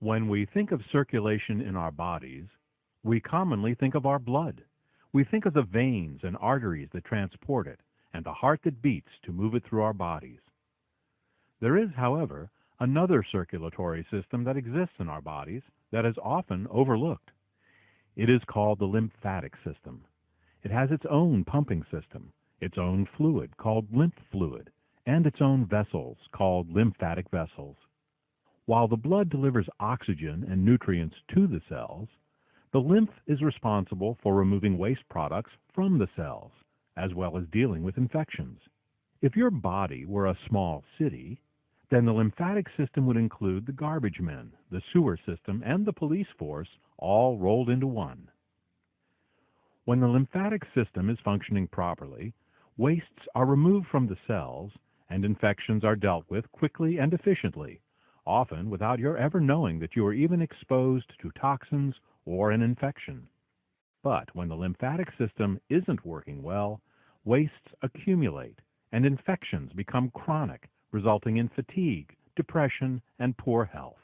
When we think of circulation in our bodies, we commonly think of our blood. We think of the veins and arteries that transport it, and the heart that beats to move it through our bodies. There is, however, another circulatory system that exists in our bodies that is often overlooked. It is called the lymphatic system. It has its own pumping system, its own fluid called lymph fluid, and its own vessels called lymphatic vessels. While the blood delivers oxygen and nutrients to the cells, the lymph is responsible for removing waste products from the cells, as well as dealing with infections. If your body were a small city, then the lymphatic system would include the garbage men, the sewer system, and the police force all rolled into one. When the lymphatic system is functioning properly, wastes are removed from the cells and infections are dealt with quickly and efficiently, often without your ever knowing that you are even exposed to toxins or an infection. But when the lymphatic system isn't working well, wastes accumulate and infections become chronic, resulting in fatigue, depression, and poor health.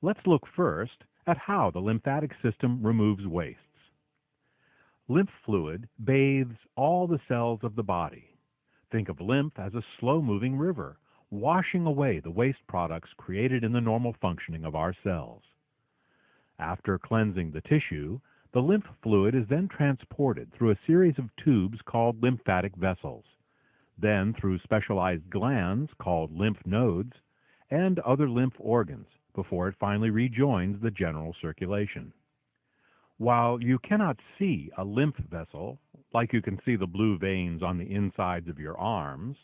Let's look first at how the lymphatic system removes wastes. Lymph fluid bathes all the cells of the body. Think of lymph as a slow-moving river, washing away the waste products created in the normal functioning of our cells. After cleansing the tissue, the lymph fluid is then transported through a series of tubes called lymphatic vessels, then through specialized glands called lymph nodes, and other lymph organs before it finally rejoins the general circulation. While you cannot see a lymph vessel, like you can see the blue veins on the insides of your arms,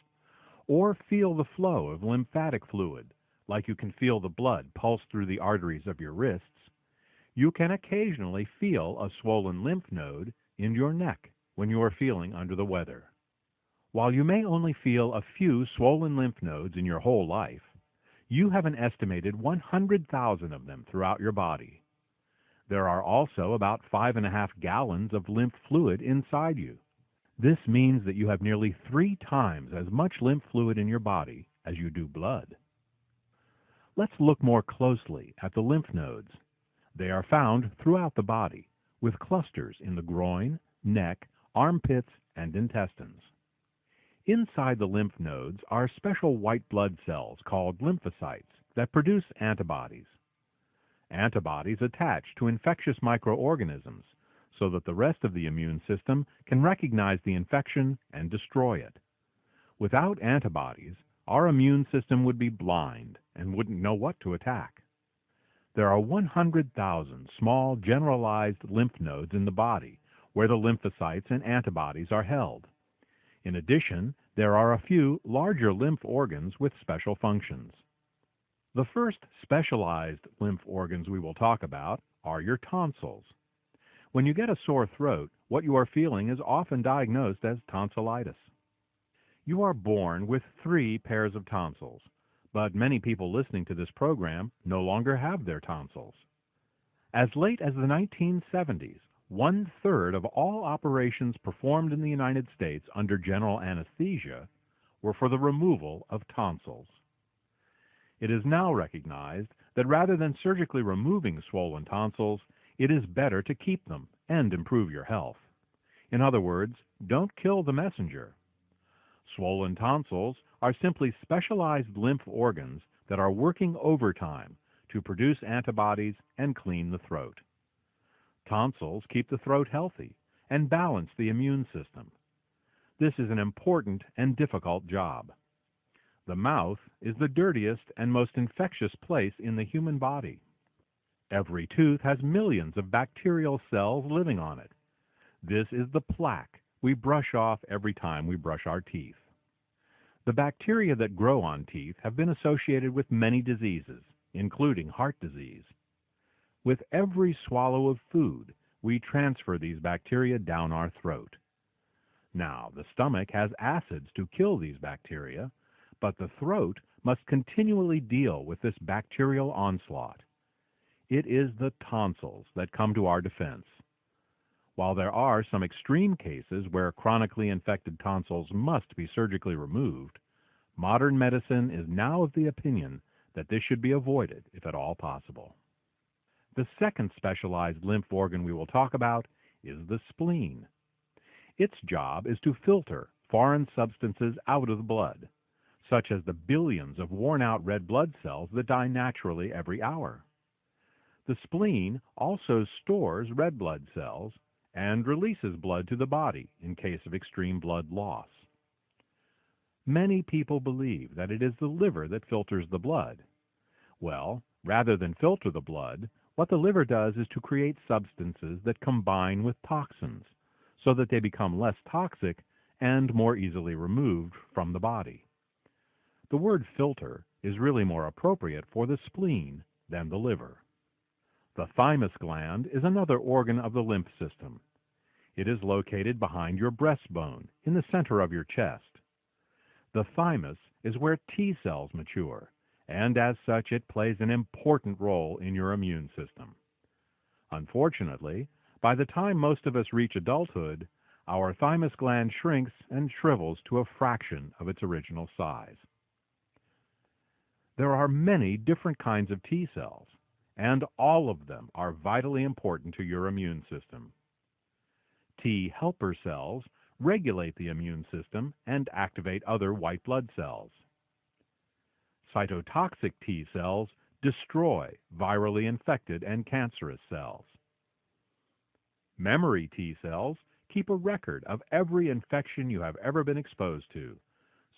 or feel the flow of lymphatic fluid, like you can feel the blood pulse through the arteries of your wrists, you can occasionally feel a swollen lymph node in your neck when you are feeling under the weather. While you may only feel a few swollen lymph nodes in your whole life, you have an estimated 100,000 of them throughout your body. There are also about 5.5 gallons of lymph fluid inside you. This means that you have nearly 3 times as much lymph fluid in your body as you do blood. Let's look more closely at the lymph nodes. They are found throughout the body, with clusters in the groin, neck, armpits, and intestines. Inside the lymph nodes are special white blood cells called lymphocytes that produce antibodies. Antibodies attach to infectious microorganisms so that the rest of the immune system can recognize the infection and destroy it. Without antibodies, our immune system would be blind and wouldn't know what to attack. There are 100,000 small generalized lymph nodes in the body where the lymphocytes and antibodies are held. In addition, there are a few larger lymph organs with special functions. The first specialized lymph organs we will talk about are your tonsils. When you get a sore throat, what you are feeling is often diagnosed as tonsillitis. You are born with 3 pairs of tonsils, but many people listening to this program no longer have their tonsils. As late as the 1970s, 1/3 of all operations performed in the United States under general anesthesia were for the removal of tonsils. It is now recognized that rather than surgically removing swollen tonsils, it is better to keep them and improve your health. In other words, don't kill the messenger. Swollen tonsils are simply specialized lymph organs that are working overtime to produce antibodies and clean the throat. Tonsils keep the throat healthy and balance the immune system. This is an important and difficult job. The mouth is the dirtiest and most infectious place in the human body. Every tooth has millions of bacterial cells living on it. This is the plaque we brush off every time we brush our teeth. The bacteria that grow on teeth have been associated with many diseases, including heart disease. With every swallow of food, we transfer these bacteria down our throat. Now, the stomach has acids to kill these bacteria, but the throat must continually deal with this bacterial onslaught. It is the tonsils that come to our defense. While there are some extreme cases where chronically infected tonsils must be surgically removed, modern medicine is now of the opinion that this should be avoided if at all possible. The second specialized lymph organ we will talk about is the spleen. Its job is to filter foreign substances out of the blood, such as the billions of worn-out red blood cells that die naturally every hour. The spleen also stores red blood cells and releases blood to the body in case of extreme blood loss. Many people believe that it is the liver that filters the blood. Well, rather than filter the blood, what the liver does is to create substances that combine with toxins so that they become less toxic and more easily removed from the body. The word filter is really more appropriate for the spleen than the liver. The thymus gland is another organ of the lymph system. It is located behind your breastbone in the center of your chest. The thymus is where T cells mature, and as such it plays an important role in your immune system. Unfortunately, by the time most of us reach adulthood, our thymus gland shrinks and shrivels to a fraction of its original size. There are many different kinds of T cells, and all of them are vitally important to your immune system. T helper cells regulate the immune system and activate other white blood cells. Cytotoxic T cells destroy virally infected and cancerous cells. Memory T cells keep a record of every infection you have ever been exposed to,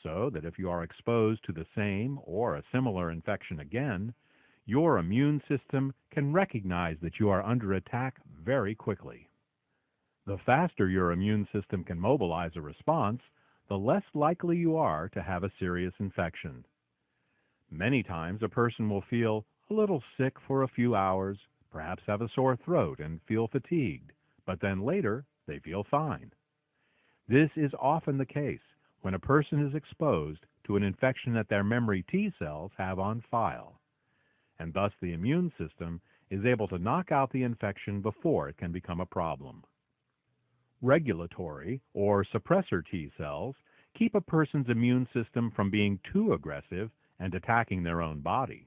so that if you are exposed to the same or a similar infection again, your immune system can recognize that you are under attack very quickly. The faster your immune system can mobilize a response, the less likely you are to have a serious infection. Many times a person will feel a little sick for a few hours, perhaps have a sore throat and feel fatigued, but then later they feel fine. This is often the case when a person is exposed to an infection that their memory T cells have on file, and thus the immune system is able to knock out the infection before it can become a problem. Regulatory or suppressor T cells keep a person's immune system from being too aggressive and attacking their own body.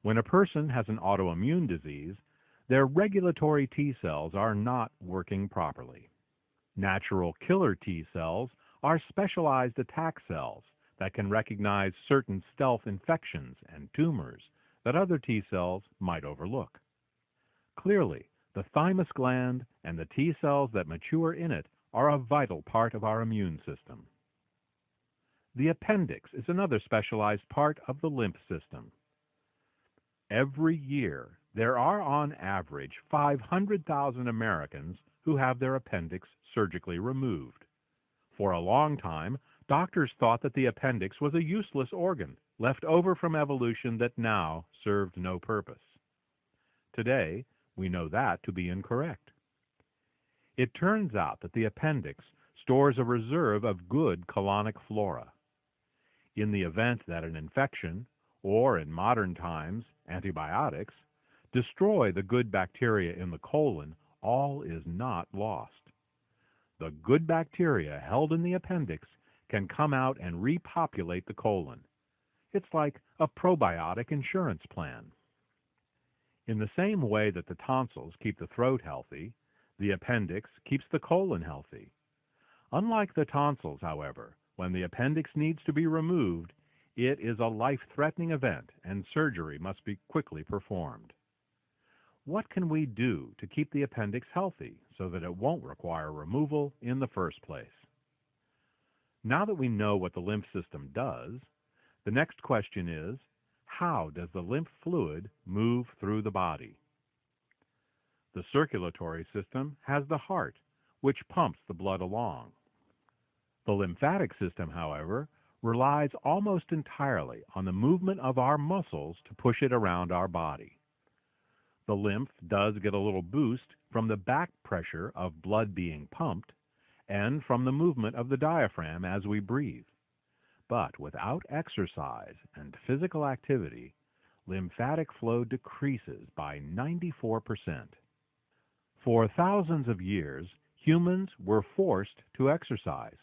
When a person has an autoimmune disease, their regulatory T cells are not working properly. Natural killer T cells are specialized attack cells that can recognize certain stealth infections and tumors that other T cells might overlook. Clearly, the thymus gland and the T cells that mature in it are a vital part of our immune system. The appendix is another specialized part of the lymph system. Every year, there are on average 500,000 Americans who have their appendix surgically removed. For a long time, doctors thought that the appendix was a useless organ left over from evolution that now served no purpose. Today, we know that to be incorrect. It turns out that the appendix stores a reserve of good colonic flora. In the event that an infection, or in modern times, antibiotics, destroy the good bacteria in the colon, all is not lost. The good bacteria held in the appendix can come out and repopulate the colon. It's like a probiotic insurance plan. In the same way that the tonsils keep the throat healthy, the appendix keeps the colon healthy. Unlike the tonsils, however, when the appendix needs to be removed, it is a life-threatening event and surgery must be quickly performed. What can we do to keep the appendix healthy so that it won't require removal in the first place? Now that we know what the lymph system does, the next question is, how does the lymph fluid move through the body? The circulatory system has the heart, which pumps the blood along. The lymphatic system, however, relies almost entirely on the movement of our muscles to push it around our body. The lymph does get a little boost from the back pressure of blood being pumped and from the movement of the diaphragm as we breathe. But without exercise and physical activity, lymphatic flow decreases by 94%. For thousands of years, humans were forced to exercise.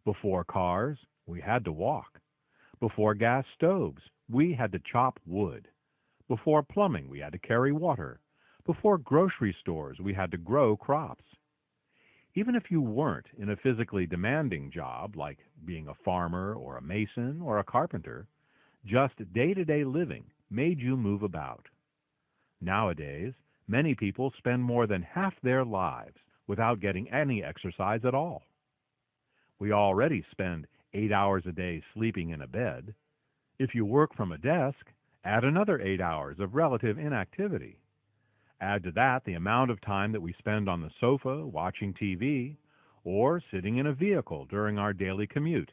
Before cars, we had to walk. Before gas stoves, we had to chop wood. Before plumbing, we had to carry water. Before grocery stores, we had to grow crops. Even if you weren't in a physically demanding job like being a farmer or a mason or a carpenter, just day-to-day living made you move about. Nowadays, many people spend more than half their lives without getting any exercise at all. We already spend 8 hours a day sleeping in a bed. If you work from a desk, add another 8 hours of relative inactivity. Add to that the amount of time that we spend on the sofa watching TV or sitting in a vehicle during our daily commute.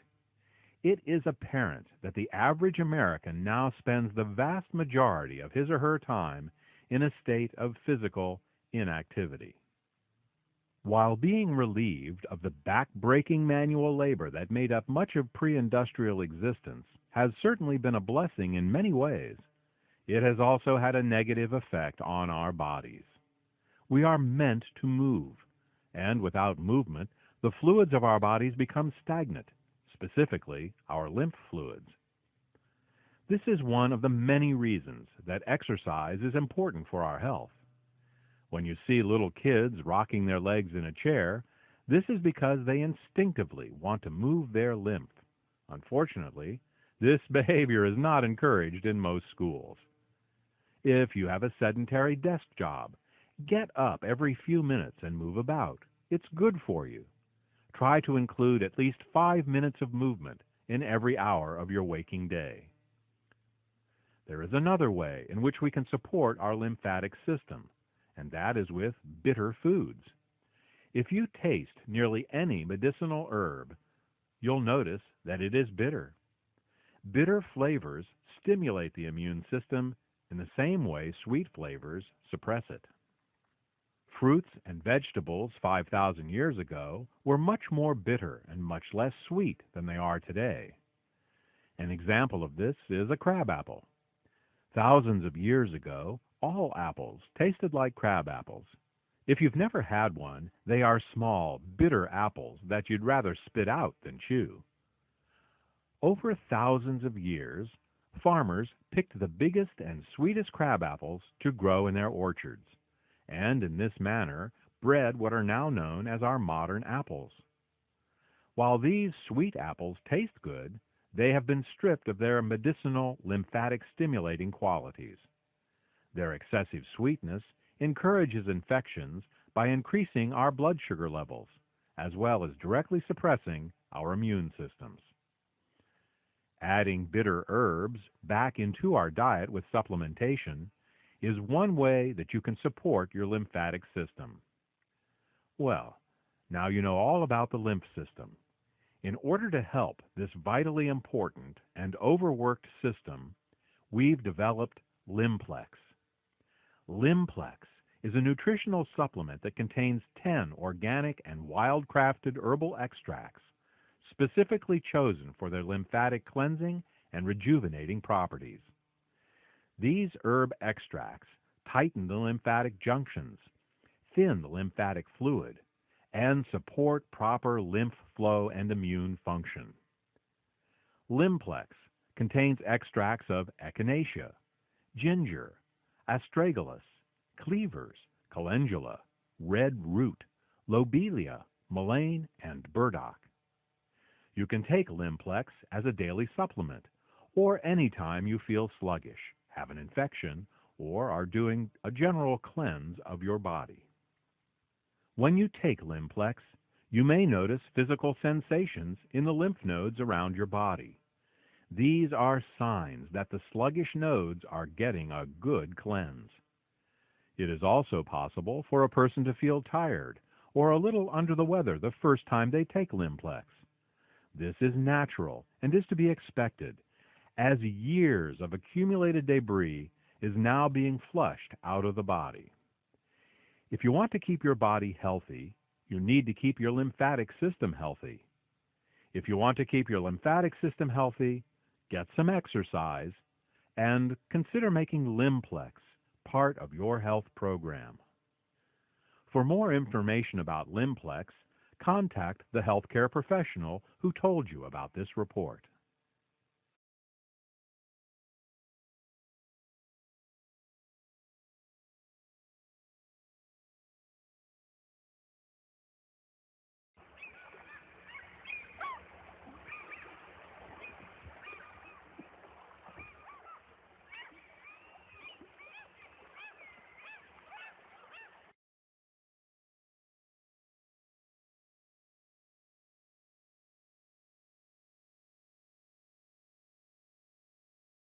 It is apparent that the average American now spends the vast majority of his or her time in a state of physical inactivity. While being relieved of the back-breaking manual labor that made up much of pre-industrial existence has certainly been a blessing in many ways, it has also had a negative effect on our bodies. We are meant to move, and without movement, the fluids of our bodies become stagnant, specifically our lymph fluids. This is one of the many reasons that exercise is important for our health. When you see little kids rocking their legs in a chair, this is because they instinctively want to move their lymph. Unfortunately, this behavior is not encouraged in most schools. If you have a sedentary desk job, get up every few minutes and move about. It's good for you. Try to include at least 5 minutes of movement in every hour of your waking day. There is another way in which we can support our lymphatic system, and that is with bitter foods. If you taste nearly any medicinal herb, you'll notice that it is bitter. Bitter flavors stimulate the immune system in the same way sweet flavors suppress it. Fruits and vegetables 5,000 years ago were much more bitter and much less sweet than they are today. An example of this is a crabapple. Thousands of years ago, all apples tasted like crab apples. If you've never had one, they are small, bitter apples that you'd rather spit out than chew. Over thousands of years, farmers picked the biggest and sweetest crab apples to grow in their orchards, and in this manner bred what are now known as our modern apples. While these sweet apples taste good, they have been stripped of their medicinal lymphatic stimulating qualities. Their excessive sweetness encourages infections by increasing our blood sugar levels, as well as directly suppressing our immune systems. Adding bitter herbs back into our diet with supplementation is one way that you can support your lymphatic system. Well, now you know all about the lymph system. In order to help this vitally important and overworked system, we've developed Lymplex. Lymplex is a nutritional supplement that contains 10 organic and wild-crafted herbal extracts specifically chosen for their lymphatic cleansing and rejuvenating properties. These herb extracts tighten the lymphatic junctions, thin the lymphatic fluid, and support proper lymph flow and immune function. Lymplex contains extracts of echinacea, ginger, astragalus, cleavers, calendula, red root, lobelia, mullein, and burdock. You can take Lymplex as a daily supplement, or anytime you feel sluggish, have an infection, or are doing a general cleanse of your body. When you take Lymplex, you may notice physical sensations in the lymph nodes around your body. These are signs that the sluggish nodes are getting a good cleanse. It is also possible for a person to feel tired or a little under the weather the first time they take Lymplex. This is natural and is to be expected, as years of accumulated debris is now being flushed out of the body. If you want to keep your body healthy, you need to keep your lymphatic system healthy. If you want to keep your lymphatic system healthy, get some exercise, and consider making Lymplex part of your health program. For more information about Lymplex, contact the healthcare professional who told you about this report.